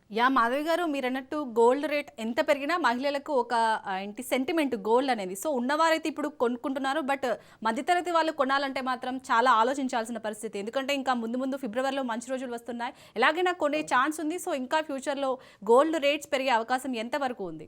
మాధవి గారు మీరన్నట్టు gold rate ఎంత పెరిగినా మహిళలకు ఒక ఏంటి సెంటిమెంట్ గోల్డ్ అనేది. సో ఉన్నవారైతే ఇప్పుడు కొనుక్కుంటున్నారు. బట్ మధ్యతరగతి వాళ్ళు కొనాలంటే మాత్రం చాలా ఆలోచించాల్సిన పరిస్థితి. ఎందుకంటే ఇంకా ముందు ముందు ఫిబ్రవరిలో మంచి రోజులు వస్తున్నాయి. ఎలాగైనా కొనే ఛాన్స్ ఉంది. సో ఇంకా ఫ్యూచర్‌లో గోల్డ్ రేట్స్ పెరిగే అవకాశం ఎంత వరకు ఉంది?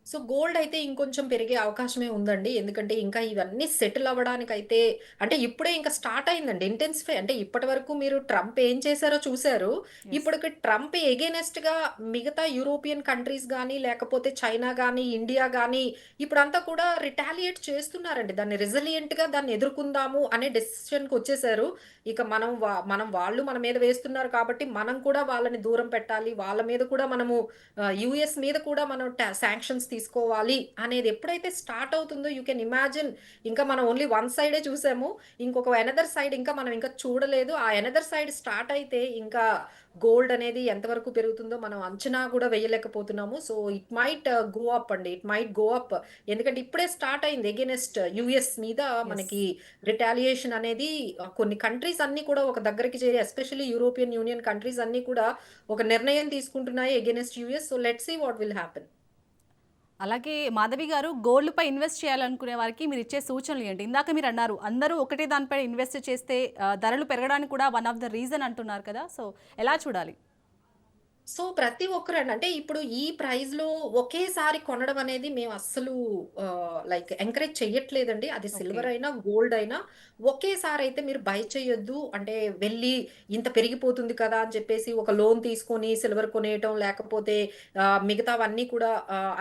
సో గోల్డ్ అయితే ఇంకొంచెం పెరిగే అవకాశమే ఉందండి. ఎందుకంటే ఇంకా ఇవన్నీ సెటిల్ అవ్వడానికైతే అంటే ఇప్పుడే ఇంకా స్టార్ట్ అయిందండి. ఇంటెన్సిఫై అంటే ఇప్పటివరకు మీరు ట్రంప్ ఏం చేశారో చూసారు. యెస్. ఇప్పటికి ట్రంప్ ఎగైనెస్ట్‌గా మిగతా యూరోపియన్ కంట్రీస్ గాని, లేకపోతే చైనా గాని, ఇండియా గాని ఇప్పుడంతా కూడా రిటాలియేట్ చేస్తున్నారండి. దాన్ని రెసిలియంట్‌గా దాన్ని ఎదుర్కొందాము అనే డెసిషన్‌కొచ్చేసారు. ఇక మనం వాళ్ళు మన మీద వేస్తున్నారు కాబట్టి మనం కూడా వాళ్ళని దూరం పెట్టాలి. వాళ్ళ మీద కూడా మనము యూఎస్ మీద కూడా మనం శాంక్షన్స్ తీసుకోవాలి అనేది ఎప్పుడైతే స్టార్ట్ అవుతుందో యూ కెన్ ఇమాజిన్ ఇంకా మనం ఓన్లీ వన్ సైడే చూసాము. ఇంకొక ఎనదర్ సైడ్ ఇంకా మనం ఇంకా చూడలేదు. ఆ ఎనదర్ సైడ్ స్టార్ట్ అయితే ఇంకా గోల్డ్ అనేది ఎంతవరకు పెరుగుతుందో మనం అంచనా కూడా వేయలేకపోతున్నాము. So it might go up అండి. It might go up. ఎందుకంటే ఇప్పుడే స్టార్ట్ అయింది ఎగైనెస్ట్ యూఎస్ మీద యెస్. మనకి రిటాలియేషన్ అనేది కొన్ని కంట్రీస్ అన్నీ కూడా ఒక దగ్గరికి చేరి ఎస్పెషల్లీ యూరోపియన్ యూనియన్ కంట్రీస్ అన్నీ కూడా ఒక నిర్ణయం తీసుకుంటున్నాయి against US. So let's see what will happen. అలాగే మాధవి గారు గోల్డ్‌పై ఇన్వెస్ట్ చేయాలనుకునే వారికి మీరిచ్చే సూచనలు ఏంటి? ఇందాక మీరన్నారు అందరూ ఒకటే దానిపై ఇన్వెస్ట్ చేస్తే ధరలు పెరగడానికి కూడా వన్ ఆఫ్ ద రీజన్ అంటున్నారు కదా! సో ఎలా చూడాలి? సో, ప్రతి ఒక్కరండి. అంటే ఇప్పుడు ఈ ప్రైస్‌లో ఒకేసారి కొనడం అనేది మేము అస్సలు లైక్ ఎంకరేజ్ చెయ్యట్లేదండి. అది ఓకే. సిల్వర్ అయినా, గోల్డ్ అయినా ఒకేసారయితే మీరు బై చేయొద్దు. అంటే వెళ్లి ఇంత పెరిగిపోతుంది కదా! అని చెప్పేసి ఒక లోన్ తీసుకొని సిల్వర్ కొనేయటం, లేకపోతే మిగతావన్నీ కూడా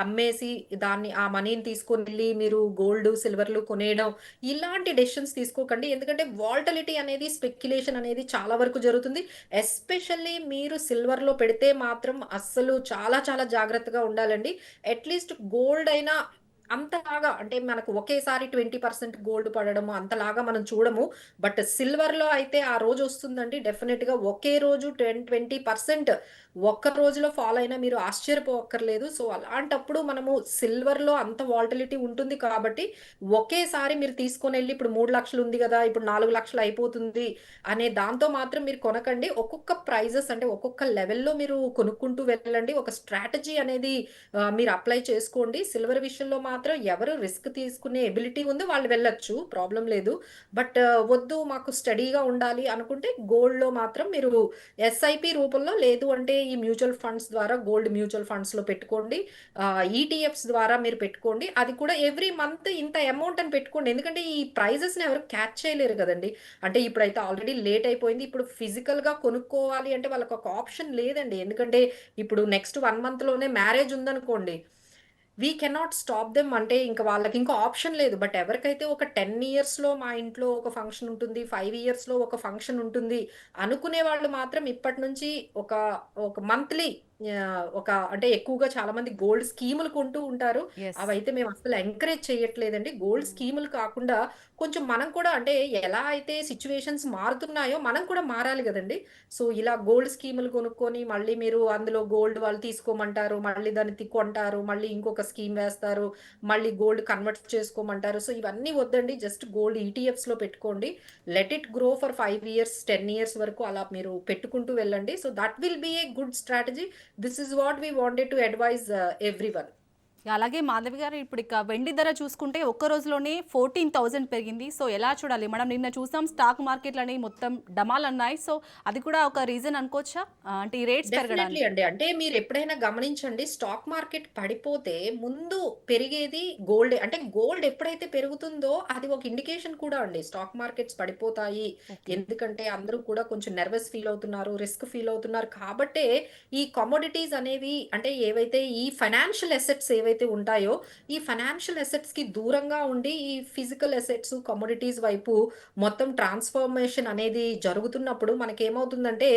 అమ్మేసి దాన్ని ఆ మనీని తీసుకొనెళ్లి మీరు గోల్డ్, సిల్వర్‌లు కొనేయడం ఇలాంటి డెసిషన్స్ తీసుకోకండి. ఎందుకంటే వాలటిలిటీ అనేది, స్పెక్యులేషన్ అనేది చాలా వరకు జరుగుతుంది. ఎస్పెషల్లీ మీరు సిల్వర్‌లో పెడితే మాత్రం అస్సలు చాలా చాలా జాగ్రత్తగా ఉండాలండి. అట్‌లీస్ట్ గోల్డ్ అయినా అంతలాగా అంటే మనకు ఒకేసారి 20% గోల్డ్ పడడము అంతలాగా మనం చూడము. బట్ సిల్వర్‌లో అయితే ఆ రోజొస్తుందండి డెఫినిట్‌గా ఒకే రోజు 20% ఒక్క రోజులో ఫాల్ అయినా మీరు ఆశ్చర్యపోక్కర్లేదు. సో, అలాంటప్పుడు మనము సిల్వర్‌లో అంత వాలటిలిటీ ఉంటుంది కాబట్టి ఒకేసారి మీరు తీసుకొనెళ్లి ఇప్పుడు 3,00,000 ఉంది గదా! ఇప్పుడు 4,00,000 అయిపోతుంది అనే దాంతో మాత్రం మీరు కొనకండి. ఒక్కొక్క ప్రైజెస్ అంటే ఒక్కొక్క లెవెల్‌లో మీరు కొనుక్కుంటూ వెళ్ళండి. ఒక స్ట్రాటజీ అనేది మీరు అప్లై చేసుకోండి. సిల్వర్ విషయంలో మాత్రం ఎవరు రిస్క్ తీసుకునే ఎబిలిటీ ఉందో వాళ్ళు వెళ్ళొచ్చు. ప్రాబ్లమ్ లేదు. బట్ వద్దు మాకు స్టడీగా ఉండాలి అనుకుంటే గోల్డ్‌లో మాత్రం మీరు ఎస్ఐపి రూపంలో లేదు అంటే ఈ మ్యూచువల్ ఫండ్స్ ద్వారా గోల్డ్ మ్యూచువల్ ఫండ్స్‌లో పెట్టుకోండి. ఈటీఎఫ్స్ ద్వారా మీరు పెట్టుకోండి. అది కూడా ఎవ్రీ మంత్ ఇంత అమౌంట్ అని పెట్టుకోండి. ఎందుకంటే ఈ ప్రైజెస్‌ని ఎవరు క్యాచ్ చేయలేరు గదండీ! అంటే ఇప్పుడైతే ఆల్రెడీ లేట్ అయిపోయింది. ఇప్పుడు ఫిజికల్‌గా కొనుక్కోవాలి అంటే వాళ్ళకొక ఆప్షన్ లేదండి. ఎందుకంటే ఇప్పుడు నెక్స్ట్ 1 మంత్‌లోనే మ్యారేజ్ ఉందనుకోండి. వి కెనాట్ స్టాప్ దెమ్ అంటే ఇంక వాళ్ళకి ఇంకో ఆప్షన్ లేదు. బట్ ఎవరికైతే ఒక 10 ఇయర్స్‌లో మా ఇంట్లో ఒక ఫంక్షన్ ఉంటుంది. 5 ఇయర్స్‌లో ఒక ఫంక్షన్ ఉంటుంది. అనుకునే వాళ్ళు మాత్రం ఇప్పటి నుంచి ఒక, ఒక మంత్లీ ఒక అంటే ఎక్కువగా చాలామంది గోల్డ్ స్కీములు కొంటూ ఉంటారు. యెస్. అవైతే మేము అస్సలు ఎంకరేజ్ చేయట్లేదండి. గోల్డ్ హ్మ్. స్కీములు కాకుండా కొంచెం మనం కూడా అంటే ఎలా అయితే సిట్యుయేషన్స్ మారుతున్నాయో మనం కూడా మారాలి గదండీ! సో, ఇలా గోల్డ్ స్కీములు కొనుక్కొని మళ్ళీ మీరు అందులో గోల్డ్ వాళ్ళు తీసుకోమంటారు. మళ్ళీ దాన్ని కొంటారు. మళ్ళీ ఇంకొక స్కీమ్ వేస్తారు. మళ్ళీ గోల్డ్ కన్వర్ట్ చేసుకోమంటారు. సో, ఇవన్నీ వద్దండి. జస్ట్ గోల్డ్ ఈటీఎఫ్స్‌లో పెట్టుకోండి. Let it grow for 5 years, 10 years వరకు అలా మీరు పెట్టుకుంటూ వెళ్ళండి. So, that will be a good strategy. This is what we wanted to advise everyone. అలాగే మాధవి గారు ఇప్పుడు ఇక వెండి ధర చూసుకుంటే ఒక్క రోజులోనే 14,000 పెరిగింది. సో ఎలా చూడాలి? మనం నిన్న చూసాం స్టాక్ మార్కెట్‌లనేవి మొత్తం డమాలన్నాయి. సో అది కూడా ఒక రీజన్ అనుకోవచ్చా? అంటే ఈ రేట్స్ డెఫినైట్లీ పెరగడానికి. అండి. అంటే మీరెప్పుడైనా గమనించండి స్టాక్ మార్కెట్ పడిపోతే ముందు పెరిగేది గోల్డే. అంటే గోల్డ్ ఎప్పుడైతే పెరుగుతుందో అది ఒక ఇండికేషన్ కూడా అండి. స్టాక్ మార్కెట్స్ పడిపోతాయి. ఓకే. ఎందుకంటే అందరూ కూడా కొంచెం నెర్వస్ ఫీల్ అవుతున్నారు. రిస్క్ ఫీల్ అవుతున్నారు. కాబట్టే ఈ కమోడిటీస్ అనేవి అంటే ఏవైతే ఈ ఫైనాన్షియల్ అసెట్స్ ఏవైతే ఉంటాయో ఈ ఫైనాన్షియల్ అసెట్స్‌కి దూరంగా ఉండి ఈ ఫిజికల్ అసెట్స్, కమోడిటీస్ వైపు మొత్తం ట్రాన్స్‌ఫర్మేషన్ అనేది జరుగుతున్నప్పుడు మనకేమవుతుందంటే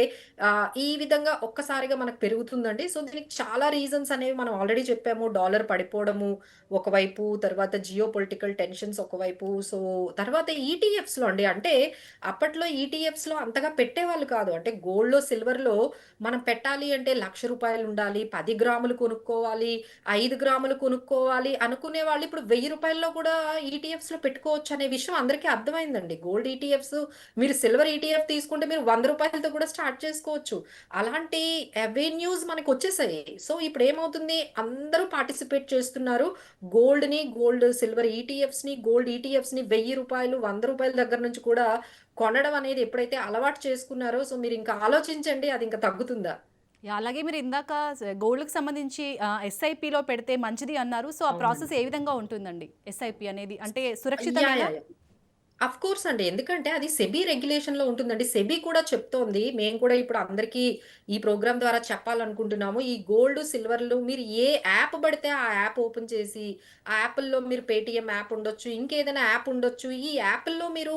ఈ విధంగా ఒక్కసారిగా మనకు పెరుగుతుందండి. సో, దీనికి చాలా రీజన్స్ అనేవి మనం ఆల్రెడీ చెప్పాము. డాలర్ పడిపోవడము ఒకవైపు, తర్వాత జియో పొలిటికల్ టెన్షన్స్ ఒకవైపు. సో, తర్వాత ఈటీఎఫ్స్‌లో అండి. అంటే అప్పట్లో ఈటీఎఫ్స్‌లో అంతగా పెట్టేవాళ్ళు కాదు. అంటే గోల్డ్‌లో, సిల్వర్‌లో మనం పెట్టాలి అంటే రూ. 1,00,000 ఉండాలి. 10 గ్రాములు కొనుక్కోవాలి. 5 గ్రాములు గ్రాములు కొనుక్కోవాలి అనుకునే వాళ్ళు ఇప్పుడు రూ. 1000లో కూడా ఈటీఎఫ్స్‌లో పెట్టుకోవచ్చు అనే విషయం అందరికీ అర్థమైందండి. గోల్డ్ ఈటీఎఫ్స్ మీరు సిల్వర్ ఈటీఎఫ్ తీసుకుంటే మీరు రూ. 100తో కూడా స్టార్ట్ చేసుకోవచ్చు. అలాంటి అవెన్యూస్ మనకొచ్చేసాయి. సో, ఇప్పుడేమవుతుంది అందరూ పార్టిసిపేట్ చేస్తున్నారు. గోల్డ్, సిల్వర్ ఈటీఎఫ్స్‌ని, గోల్డ్ ఈటీఎఫ్స్‌ని రూ. 1000, రూ. 100 దగ్గర నుంచి కూడా కొనడం అనేది ఎప్పుడైతే అలవాటు చేసుకున్నారో సో, మీరింక ఆలోచించండి అది ఇంక తగ్గుతుందా? యాహ్! అలాగే మీరు ఇందాక గోల్డ్‌కి సంబంధించి ఎస్ఐపిలో పెడితే మంచిది అన్నారు. సో, ఆ అవునండి. ప్రాసెస్ ఏ విధంగా ఉంటుందండి? ఎస్ఐపి అనేది అంటే యాహ్! సురక్షితమేనా? యాహ్! యాహ్! అఫ్‌కోర్స్ అండి. ఎందుకంటే అది సెబీ రెగ్యులేషన్‌లో ఉంటుందండి. సెబీ కూడా చెప్తోంది. మేము కూడా ఇప్పుడు అందరికీ ఈ ప్రోగ్రామ్ ద్వారా చెప్పాలనుకుంటున్నాము. ఈ గోల్డ్, సిల్వర్‌లు మీరు ఏ యాప్ పడితే ఆ యాప్ ఓపెన్ చేసి, ఆ యాపుల్లో మీరు పేటీఎం యాప్ ఉండొచ్చు, ఇంకేదైనా యాప్ ఉండొచ్చు. ఈ యాపుల్లో మీరు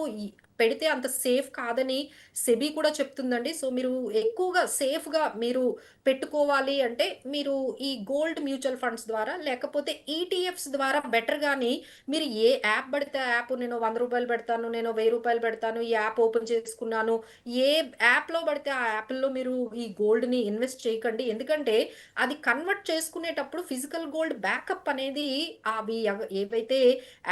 పెడితే అంత సేఫ్ కాదని సెబీ కూడా చెప్తుందండి. సో, మీరు ఎక్కువగా సేఫ్‌గా మీరు పెట్టుకోవాలి అంటే, మీరు ఈ గోల్డ్ మ్యూచువల్ ఫండ్స్ ద్వారా లేకపోతే ఈటీఎఫ్స్ ద్వారా బెటర్ గాని మీరు ఏ యాప్ పడితే ఆ యాప్ నేను రూ. 100 పెడతాను, నేను రూ. 1000 పెడతాను, ఈ యాప్ ఓపెన్ చేసుకున్నాను. ఏ యాప్‌లో పడితే ఆ యాప్‌ల్లో మీరు ఈ గోల్డ్‌ని ఇన్వెస్ట్ చేయకండి. ఎందుకంటే అది కన్వర్ట్ చేసుకునేటప్పుడు ఫిజికల్ గోల్డ్ బ్యాకప్ అనేది అవి ఏవైతే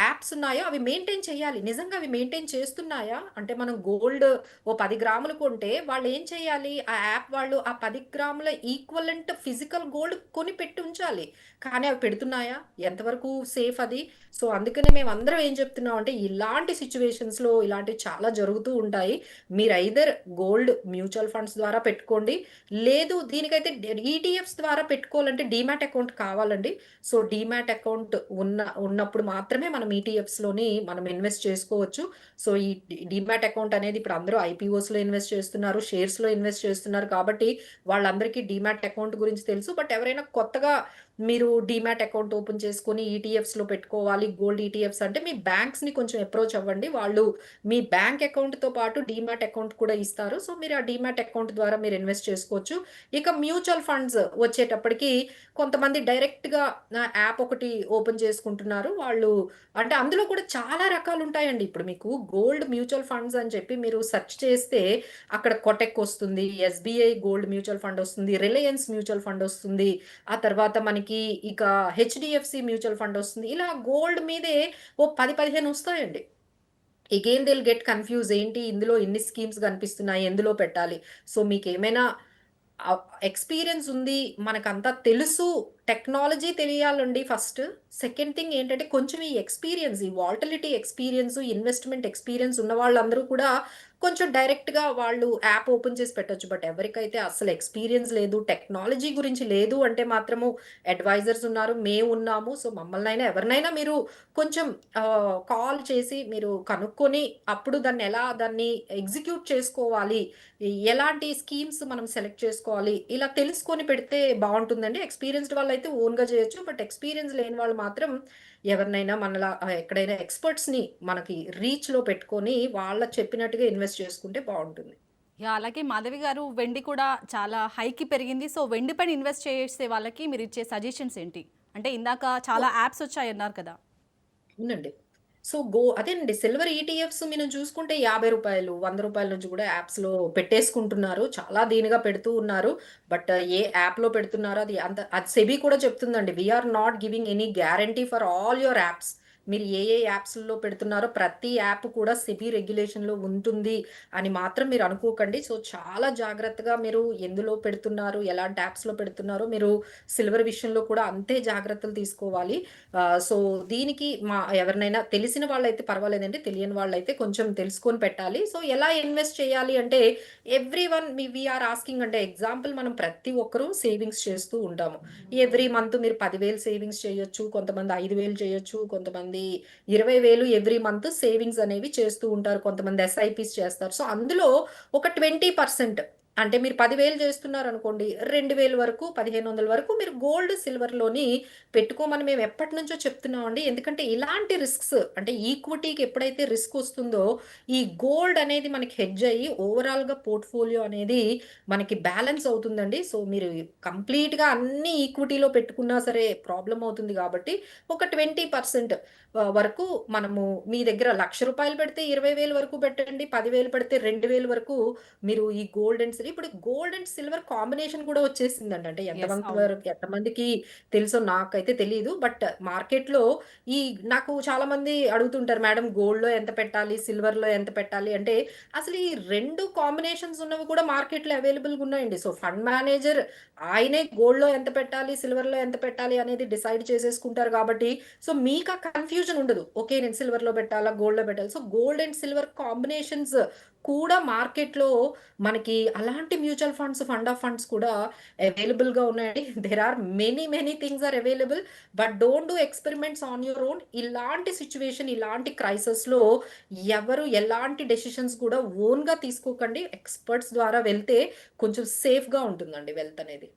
యాప్స్ ఉన్నాయో అవి మెయింటైన్ చేయాలి. నిజంగా అవి మెయింటైన్ చేస్తున్నాయా? అంటే మనం గోల్డ్ ఓ 10 గ్రాములు కొంటే వాళ్ళేం చేయాలి? ఆ యాప్ వాళ్ళు ఆ 10 గ్రాముల ఈక్వలెంట్ ఫిజికల్ గోల్డ్ కొని పెట్టి ఉంచాలి. కానీ అవి పెడుతున్నాయా? ఎంతవరకు సేఫ్ అది? సో, అందుకనే మేమందరం ఏం చెప్తున్నామంటే, ఇలాంటి సిట్యుయేషన్స్‌లో ఇలాంటివి చాలా జరుగుతూ ఉంటాయి. మీరు ఐదర్ గోల్డ్ మ్యూచువల్ ఫండ్స్ ద్వారా పెట్టుకోండి. లేదు దీనికైతే ఈటీఎఫ్స్ ద్వారా పెట్టుకోవాలంటే డీమ్యాట్ అకౌంట్ కావాలండి. సో, డీమ్యాట్ అకౌంట్ ఉన్నప్పుడు మాత్రమే మనం ఈటీఎఫ్స్‌లోని మనం ఇన్వెస్ట్ చేసుకోవచ్చు. సో, ఈ డీమ్యాట్ అకౌంట్ అనేది ఇప్పుడు అందరూ ఐపీఓస్‌లో ఇన్వెస్ట్ చేస్తున్నారు. షేర్స్‌లో ఇన్వెస్ట్ చేస్తున్నారు కాబట్టి వాళ్ళందరికీ డీమ్యాట్ అకౌంట్ గురించి తెలుసు. బట్ ఎవరైనా కొత్తగా మీరు డీమ్యాట్ అకౌంట్ ఓపెన్ చేసుకొని ఈటీఎఫ్స్‌లో పెట్టుకోవాలి. గోల్డ్ ఈటీఎఫ్స్ అంటే మీ బ్యాంక్స్‌ని కొంచెం అప్రోచ్ అవ్వండి. వాళ్ళు మీ బ్యాంక్ అకౌంట్‌తో పాటు డీమ్యాట్ అకౌంట్ కూడా ఇస్తారు. సో, మీరు ఆ డీమ్యాట్ అకౌంట్ ద్వారా మీరు ఇన్వెస్ట్ చేసుకోవచ్చు. ఇక మ్యూచువల్ ఫండ్స్ వచ్చేటప్పటికి కొంతమంది డైరెక్ట్‌గా యాప్ ఒకటి ఓపెన్ చేసుకుంటున్నారు. వాళ్ళు అంటే అందులో కూడా చాలా రకాలుంటాయండి. ఇప్పుడు మీకు గోల్డ్ మ్యూచువల్ ఫండ్స్ అని చెప్పి మీరు సెర్చ్ చేస్తే అక్కడ కొటెక్ వస్తుంది. ఎస్‌బీఐ గోల్డ్ మ్యూచువల్ ఫండ్ వస్తుంది. రిలయన్స్ మ్యూచువల్ ఫండ్ వస్తుంది. ఆ తర్వాత మనకి ఇక హెచ్‌డీఎఫ్‌సీ మ్యూచువల్ ఫండ్ వస్తుంది. ఇలా గోల్డ్ మీదే ఓ 10, 15 వస్తాయండి. Again they will get confuse ఏంటి ఇందులో ఇన్ని స్కీమ్స్ కనిపిస్తున్నాయి. ఎందులో పెట్టాలి? సో, మీకేమైనా ఎక్స్‌పీరియన్స్ ఉంది. మనకంతా తెలుసు. టెక్నాలజీ తెలియాలండి ఫస్ట్. సెకండ్ థింగ్ ఏంటంటే కొంచెం ఈ ఎక్స్‌పీరియన్స్ ఈ వాలటిలిటీ ఎక్స్‌పీరియన్స్, ఇన్వెస్ట్‌మెంట్ ఎక్స్‌పీరియన్స్ ఉన్న వాళ్ళందరూ కూడా కొంచెం డైరెక్ట్‌గా వాళ్ళు యాప్ ఓపెన్ చేసి పెట్టొచ్చు. బట్ ఎవరికైతే అస్సలు ఎక్స్‌పీరియన్స్ లేదు, టెక్నాలజీ గురించి లేదు అంటే మాత్రము అడ్వైజర్స్ ఉన్నారు. మేమున్నాము. సో, మమ్మల్నైనా ఎవరినైనా మీరు కొంచెం కాల్ చేసి మీరు కనుక్కొని అప్పుడు దాన్ని ఎగ్జిక్యూట్ చేసుకోవాలి. ఎలాంటి స్కీమ్స్ మనం సెలెక్ట్ చేసుకోవాలి. ఇలా తెలుసుకొని పెడితే బావుంటుందండి. ఎక్స్‌పీరియన్స్‌డ్ వాళ్ళైతే ఓన్‌గా చేయొచ్చు. బట్ ఎక్స్‌పీరియన్స్ లేని వాళ్ళు మాత్రం ఎవరినైనా మనలా ఎక్కడైనా ఎక్స్‌పర్ట్స్‌ని మనకి రీచ్‌లో పెట్టుకొని వాళ్ళ చెప్పినట్టుగా ఇన్వెస్ట్ చేసుకుంటే బావుంటుంది. యాహ్! అలాగే మాధవి గారు వెండి కూడా చాలా హైకి పెరిగింది. సో, వెండి పైన ఇన్వెస్ట్ చేసే వాళ్ళకి మీరిచ్చే సజెషన్స్ ఏంటి? అంటే ఇందాక చాలా యాప్స్ వచ్చాయన్నారు కదా! అవునండి. సో, అదేనండి సిల్వర్ ఈటీఎఫ్స్ మనం చూసుకుంటే రూ. 50, రూ. 100 నుంచి కూడా యాప్స్‌లో పెట్టేసుకుంటున్నారు. చాలా దీనిగా పెడుతూ ఉన్నారు. బట్ ఏ యాప్‌లో పెడుతున్నారో అది సెబీ కూడా చెప్తుందండి. We are not giving any guarantee for all your apps. మీరు ఏ యాప్స్‌లో పెడుతున్నారో ప్రతి యాప్ కూడా సెబీ రెగ్యులేషన్‌లో ఉంటుంది అని మాత్రం మీరు అనుకోకండి. సో, చాలా జాగ్రత్తగా మీరు ఎందులో పెడుతున్నారు, ఎలాంటి యాప్స్‌లో పెడుతున్నారో మీరు సిల్వర్ విషయంలో కూడా అంతే జాగ్రత్తలు తీసుకోవాలి. సో, దీనికి ఎవరినైనా తెలిసిన వాళ్ళైతే పర్వాలేదండి. తెలియని వాళ్ళైతే కొంచెం తెలుసుకొని పెట్టాలి. సో, ఎలా ఇన్వెస్ట్ చేయాలి అంటే ఎవ్రీవన్ వి ఆర్ ఆస్కింగ్ అంటే ఎగ్జాంపుల్ మనం ప్రతి ఒక్కరు సేవింగ్స్ చేస్తూ ఉంటాము. ఎవ్రీ మంత్ మీరు 10,000 సేవింగ్స్ చేయొచ్చు. కొంతమంది 5,000 చేయొచ్చు. కొంతమంది 20,000 ఎవ్రీ మంత్ సేవింగ్స్ అనేవి చేస్తూ ఉంటారు. కొంతమంది ఎస్ఐపీస్ చేస్తారు. సో, అందులో ఒక 20% అంటే మీరు 10,000 చేస్తున్నారనుకోండి. 2,000 వరకు, 1,500 వరకు మీరు గోల్డ్, సిల్వర్‌లోని పెట్టుకోమని మేము ఎప్పటినుంచో చెప్తున్నామండి. ఎందుకంటే ఇలాంటి రిస్క్స్ అంటే ఈక్విటీకి ఎప్పుడైతే రిస్క్ వస్తుందో, ఈ గోల్డ్ అనేది మనకి హెడ్జ్ అయ్యి ఓవరాల్‌గా పోర్ట్‌ఫోలియో అనేది మనకి బ్యాలెన్స్ అవుతుందండి. సో, మీరు కంప్లీట్‌గా అన్నీ ఈక్విటీలో పెట్టుకున్నా సరే ప్రాబ్లమ్ అవుతుంది కాబట్టి, ఒక 20% వరకు మనము మీ దగ్గర రూ. 1,00,000 పెడితే 20,000 వరకు పెట్టండి. 10,000 పెడితే 2,000 వరకు మీరు ఈ గోల్డ్ అండ్ వచ్చేసినాయి. ఇప్పుడు గోల్డ్ అండ్ సిల్వర్ కాంబినేషన్ కూడా వచ్చేసిందండి. అంటే యెస్. అవును. ఎంతమందికి తెలుసో నాకైతే తెలీదు. బట్ మార్కెట్‌లో ఈ నాకు చాలామంది అడుగుతుంటారు, "మేడం గోల్డ్‌లో ఎంత పెట్టాలి? సిల్వర్‌లో ఎంత పెట్టాలి?" అంటే అసలు ఈ 2 కాంబినేషన్స్ ఉన్నవి కూడా మార్కెట్‌లో అవైలబుల్‌గా ఉన్నాయండి. సో, ఫండ్ మేనేజర్ ఆయనే గోల్డ్‌లో ఎంత పెట్టాలి? సిల్వర్‌లో ఎంత పెట్టాలి? అనేది డిసైడ్ చేసేసుకుంటారు కాబట్టి సో, మీకా కన్‌ఫ్యూజన్ ఉండదు. ఓకే. నేను సిల్వర్‌లో పెట్టాలా? గోల్డ్‌లో పెట్టాలా? So, gold and silver combinations కూడా మార్కెట్‌లో మనకి అలాంటి mutual funds, fund of funds కూడా అవైలబుల్‌గా ఉన్నాయండి. There are many things are available. But don't do experiments on your own. ఇలాంటి సిట్యుయేషన్, ఇలాంటి క్రైసిస్‌లో ఎవరు ఎలాంటి డెసిషన్స్ కూడా ఓన్‌గా తీసుకోకండి. ఎక్స్‌పర్ట్స్ ద్వారా వెళ్తే కొంచెం సేఫ్‌గా ఉంటుందండి వెల్త్ అనేది.